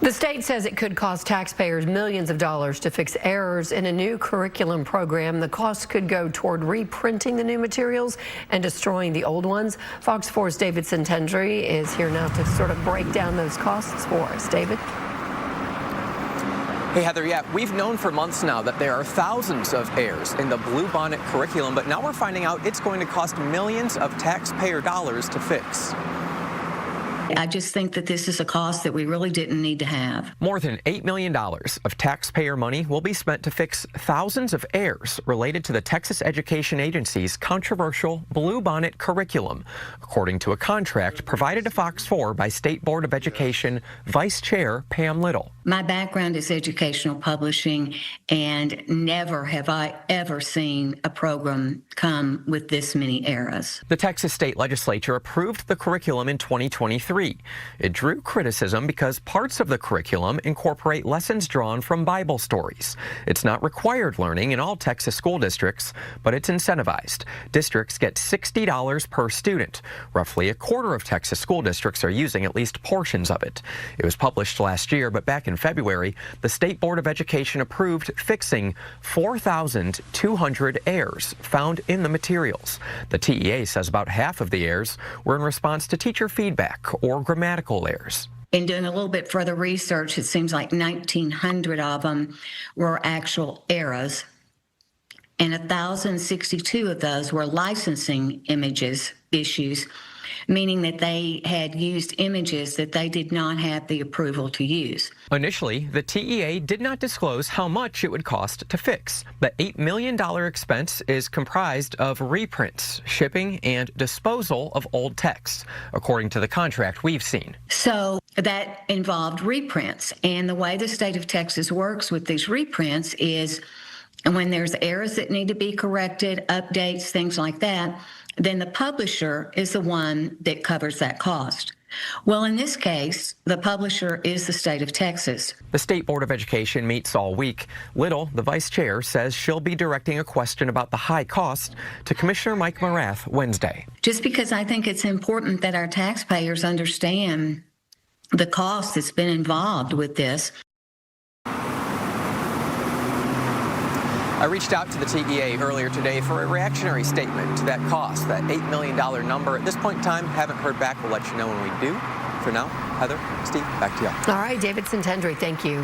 The state says it could cost taxpayers millions of dollars to fix errors in a new curriculum program. The cost could go toward reprinting the new materials and destroying the old ones. Fox 4's David Centendry is here now to sort of break down those costs for us. David? Hey, Heather, yeah, we've known for months now that there are thousands of errors in the Bluebonnet curriculum, but now we're finding out it's going to cost millions of taxpayer dollars to fix. I just think that this is a cost that we really didn't need to have. More than $8 million of taxpayer money will be spent to fix thousands of errors related to the Texas Education Agency's controversial Bluebonnet curriculum, according to a contract provided to Fox 4 by State Board of Education Vice Chair Pam Little. My background is educational publishing, and never have I ever seen a program come with this many errors. The Texas State Legislature approved the curriculum in 2023. It drew criticism because parts of the curriculum incorporate lessons drawn from Bible stories. It's not required learning in all Texas school districts, but it's incentivized. Districts get $60 per student. Roughly a quarter of Texas school districts are using at least portions of it. It was published last year, but back in February, the State Board of Education approved fixing 4,200 errors found in the materials. The TEA says about half of the errors were in response to teacher feedback or grammatical errors. In doing a little bit further research, it seems like 1,900 of them were actual errors, and 1,062 of those were licensing issues, meaning that they had used images that they did not have the approval to use. Initially, the TEA did not disclose how much it would cost to fix. The $8 million expense is comprised of reprints, shipping, and disposal of old texts, according to the contract we've seen. So that involved reprints, and the way the state of Texas works with these reprints is when there's errors that need to be corrected, updates, things like that, then the publisher is the one that covers that cost. Well, in this case, the publisher is the state of Texas. The State Board of Education meets all week. Little, the vice chair, says she'll be directing a question about the high cost to Commissioner Mike Morath Wednesday. Just because I think it's important that our taxpayers understand the cost that's been involved with this. I reached out to the TEA earlier today for a reactionary statement to that cost, that $8 million number. At this point in time, haven't heard back. We'll let you know when we do. For now, Heather, Steve, back to you. All right, David Centendry, thank you.